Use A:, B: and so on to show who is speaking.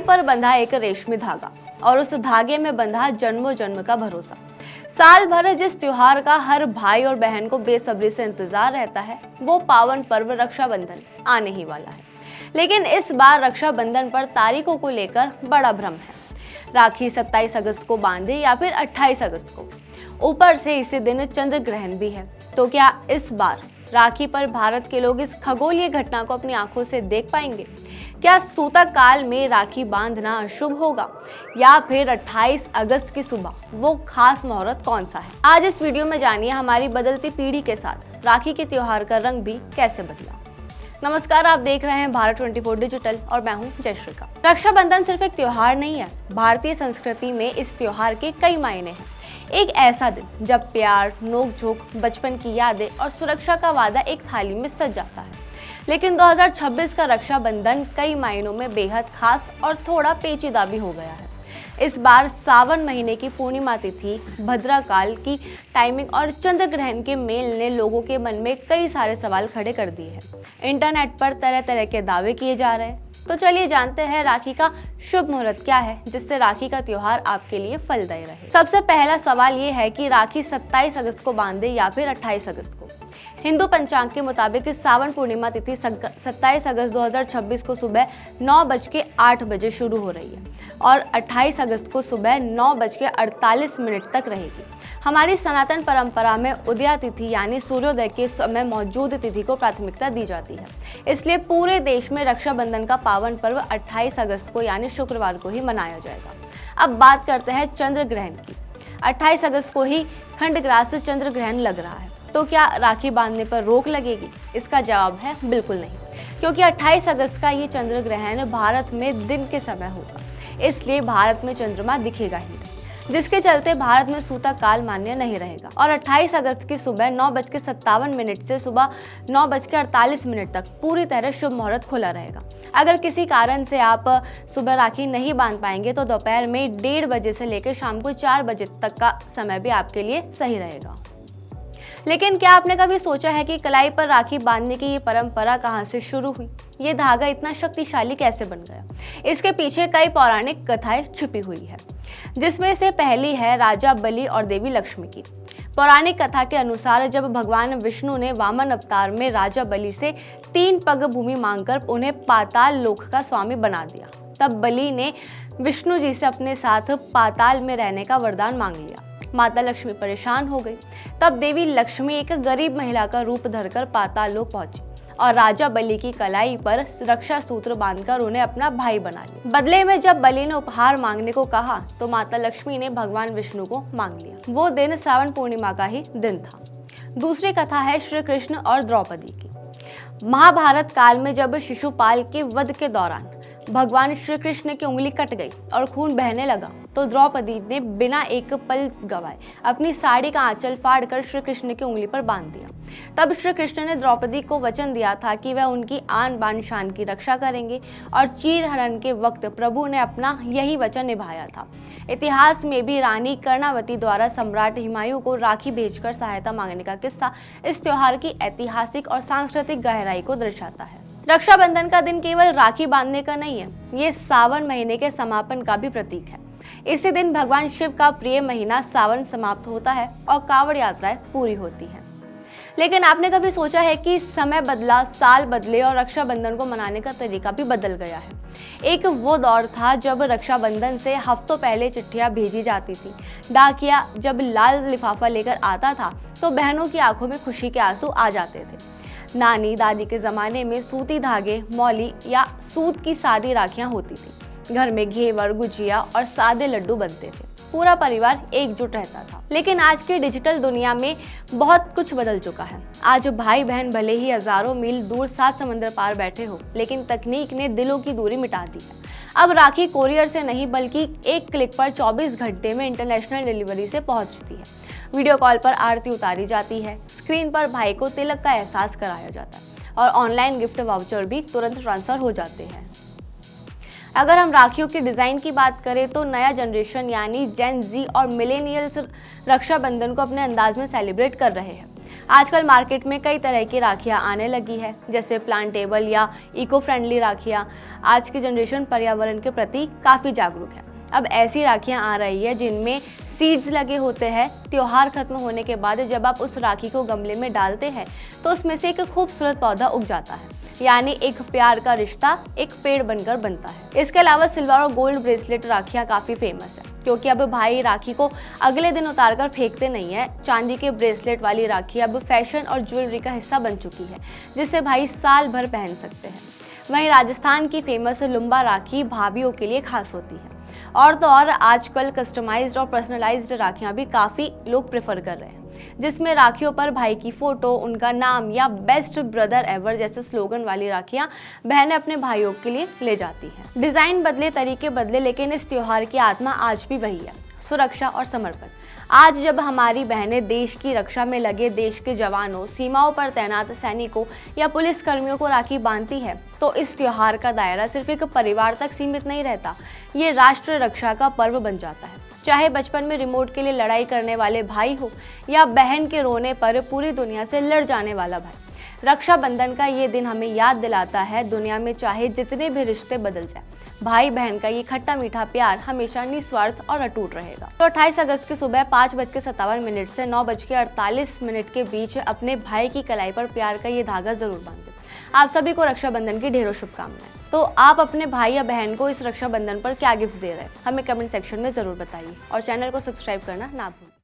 A: पर बंधा एक रेशमी धागा और उस धागे में बंधा जन्मों जन्म का भरोसा। साल भर जिस त्योहार का हर भाई और बहन को बेसब्री से इंतजार रहता है, वो पावन पर्व रक्षाबंधन आने ही वाला है। लेकिन इस बार रक्षाबंधन पर तारीखों को लेकर बड़ा भ्रम है। राखी 27 अगस्त को बांधे या फिर 28 अगस्त को। ऊपर से इसी दिन चंद्र ग्रहण भी है। तो क्या इस बार राखी पर भारत के लोग इस खगोलीय घटना को अपनी आंखों से देख पाएंगे? क्या सूतक काल में राखी बांधना अशुभ होगा या फिर 28 अगस्त की सुबह वो खास मुहूर्त कौन सा है? आज इस वीडियो में जानिए हमारी बदलती पीढ़ी के साथ राखी के त्योहार का रंग भी कैसे बदला। नमस्कार, आप देख रहे हैं भारत 24 डिजिटल और मैं हूं जयश्रीका। रक्षाबंधन सिर्फ एक त्योहार नहीं है। भारतीय संस्कृति में इस त्योहार के कई मायने हैं। एक ऐसा दिन जब प्यार, नोक-झोंक, बचपन की यादें और सुरक्षा का वादा एक थाली में सज जाता है। लेकिन 2026 का रक्षाबंधन कई मायनों में बेहद खास और थोड़ा पेचीदा भी हो गया है। इस बार सावन महीने की पूर्णिमा तिथि, भद्रा काल की टाइमिंग और चंद्र ग्रहण के मेल ने लोगों के मन में कई सारे सवाल खड़े कर दिए हैं। इंटरनेट पर तरह तरह के दावे किए जा रहे हैं। तो चलिए जानते हैं राखी का शुभ मुहूर्त क्या है, जिससे राखी का त्योहार आपके लिए फलदायी रहे। सबसे पहला सवाल ये है कि राखी 27 अगस्त को बांधे या फिर 28 अगस्त को। हिंदू पंचांग के मुताबिक इस सावन पूर्णिमा तिथि 27 अगस्त 2026 को सुबह 9:08 शुरू हो रही है और 28 अगस्त को सुबह 9:48 तक रहेगी। हमारी सनातन परंपरा में उदया तिथि यानी सूर्योदय के समय मौजूद तिथि को प्राथमिकता दी जाती है। इसलिए पूरे देश में रक्षाबंधन का पावन पर्व 28 अगस्त को यानी शुक्रवार को ही मनाया जाएगा। अब बात करते हैं चंद्र ग्रहण की। 28 अगस्त को ही खंडग्रास चंद्र ग्रहण लग रहा है। तो क्या राखी बांधने पर रोक लगेगी? इसका जवाब है बिल्कुल नहीं, क्योंकि 28 अगस्त का ये चंद्र ग्रहण भारत में दिन के समय होगा। इसलिए भारत में चंद्रमा दिखेगा ही नहीं, जिसके चलते भारत में सूतक काल मान्य नहीं रहेगा और 28 अगस्त की सुबह 9:57 से सुबह 9:48 तक पूरी तरह शुभ मुहूर्त खुला रहेगा। अगर किसी कारण से आप सुबह राखी नहीं बांध पाएंगे तो दोपहर में 1:30 बजे से लेकर शाम को 4 बजे तक का समय भी आपके लिए सही रहेगा। लेकिन क्या आपने कभी सोचा है कि कलाई पर राखी बांधने की ये परंपरा कहाँ से शुरू हुई? ये धागा इतना शक्तिशाली कैसे बन गया? इसके पीछे कई पौराणिक कथाएं छिपी हुई है, जिसमें से पहली है राजा बलि और देवी लक्ष्मी की। पौराणिक कथा के अनुसार जब भगवान विष्णु ने वामन अवतार में राजा बलि से 3 पग भूमि मांगकर उन्हें पाताल लोक का स्वामी बना दिया, तब बलि ने विष्णु जी से अपने साथ पाताल में रहने का वरदान मांग लिया। माता लक्ष्मी परेशान हो गई। तब देवी लक्ष्मी एक गरीब महिला का रूप धरकर पाताल लोक पहुंची और राजा बलि की कलाई पर रक्षा सूत्र बांधकर उन्हें अपना भाई बना लिया। बदले में जब बलि ने उपहार मांगने को कहा तो माता लक्ष्मी ने भगवान विष्णु को मांग लिया। वो दिन सावन पूर्णिमा का ही दिन था। दूसरी कथा है श्री कृष्ण और द्रौपदी की। महाभारत काल में जब शिशुपाल के वध के दौरान भगवान श्री कृष्ण की उंगली कट गई और खून बहने लगा तो द्रौपदी ने बिना एक पल गवाए अपनी साड़ी का आंचल फाड़कर श्री कृष्ण की उंगली पर बांध दिया। तब श्री कृष्ण ने द्रौपदी को वचन दिया था कि वह उनकी आन बान शान की रक्षा करेंगे और चीर हरण के वक्त प्रभु ने अपना यही वचन निभाया था। इतिहास में भी रानी कर्णावती द्वारा सम्राट हुमायूं को राखी भेजकर सहायता मांगने का किस्सा इस त्योहार की ऐतिहासिक और सांस्कृतिक गहराई को दर्शाता है। रक्षाबंधन का दिन केवल राखी बांधने का नहीं है, ये सावन महीने के समापन का भी प्रतीक है। इसी दिन भगवान शिव का प्रिय महीना सावन समाप्त होता है और कांवड़ यात्राएं पूरी होती हैं। लेकिन आपने कभी सोचा है कि समय बदला, साल बदले और रक्षाबंधन को मनाने का तरीका भी बदल गया है। एक वो दौर था जब रक्षाबंधन से हफ्तों पहले चिट्ठियां भेजी जाती थी। डाकिया जब लाल लिफाफा लेकर आता था तो बहनों की आंखों में खुशी के आंसू आ जाते थे। नानी दादी के ज़माने में सूती धागे, मौली या सूत की सादी राखियां होती थी। घर में घेवर, गुजिया और सादे लड्डू बनते थे। पूरा परिवार एकजुट रहता था। लेकिन आज की डिजिटल दुनिया में बहुत कुछ बदल चुका है। आज भाई बहन भले ही हजारों मील दूर 7 समंदर पार बैठे हो, लेकिन तकनीक ने दिलों की दूरी मिटा दी है। अब राखी कोरियर से नहीं बल्कि एक क्लिक पर 24 घंटे में इंटरनेशनल डिलीवरी से पहुंचती है। वीडियो कॉल पर आरती उतारी जाती है, स्क्रीन पर भाई को तिलक का एहसास कराया जाता है और ऑनलाइन गिफ्ट वाउचर भी तुरंत ट्रांसफर हो जाते हैं। अगर हम राखियों की डिज़ाइन की बात करें तो नया जनरेशन यानी जेन जी और मिलेनियल्स रक्षाबंधन को अपने अंदाज में सेलिब्रेट कर रहे हैं। आजकल मार्केट में कई तरह की राखियां आने लगी है, जैसे प्लांटेबल या इको फ्रेंडली राखियां। आज की जनरेशन पर्यावरण के प्रति काफ़ी जागरूक है। अब ऐसी राखियां आ रही है जिनमें सीड्स लगे होते हैं। त्योहार खत्म होने के बाद जब आप उस राखी को गमले में डालते हैं तो उसमें से एक खूबसूरत पौधा उग जाता है, यानी एक प्यार का रिश्ता एक पेड़ बनकर बनता है। इसके अलावा सिल्वर और गोल्ड ब्रेसलेट राखियां काफ़ी फेमस है, क्योंकि अब भाई राखी को अगले दिन उतार कर फेंकते नहीं है। चांदी के ब्रेसलेट वाली राखी अब फैशन और ज्वेलरी का हिस्सा बन चुकी है, जिसे भाई साल भर पहन सकते हैं। वहीं राजस्थान की फेमस लुम्बा राखी भाभीियों के लिए खास होती है। और तो और आजकल कस्टमाइज्ड और पर्सनलाइज्ड राखियां भी काफ़ी लोग प्रेफर कर रहे हैं, जिसमें राखियों पर भाई की फोटो, उनका नाम या बेस्ट ब्रदर एवर जैसे स्लोगन वाली राखियां बहनें अपने भाइयों के लिए ले जाती हैं। डिजाइन बदले, तरीके बदले, लेकिन इस त्योहार की आत्मा आज भी वही है, सुरक्षा और समर्पण। आज जब हमारी बहनें देश की रक्षा में लगे देश के जवानों, सीमाओं पर तैनात सैनिकों या पुलिस कर्मियों को राखी बांधती है, तो इस त्योहार का दायरा सिर्फ एक परिवार तक सीमित नहीं रहता, ये राष्ट्र रक्षा का पर्व बन जाता है। चाहे बचपन में रिमोट के लिए लड़ाई करने वाले भाई हो या बहन के रोने पर पूरी दुनिया से लड़ जाने वाला भाई, रक्षाबंधन का ये दिन हमें याद दिलाता है, दुनिया में चाहे जितने भी रिश्ते बदल जाए, भाई बहन का ये खट्टा मीठा प्यार हमेशा निस्वार्थ और अटूट रहेगा। तो 28 अगस्त की सुबह 5:57 से 9:48 के बीच अपने भाई की कलाई पर प्यार का ये धागा जरूर बांधें। आप सभी को रक्षाबंधन की ढेरों शुभकामनाएं। तो आप अपने भाई या बहन को इस रक्षाबंधन पर क्या गिफ्ट दे रहे हैं, हमें कमेंट सेक्शन में जरूर बताइए और चैनल को सब्सक्राइब करना ना भूलें।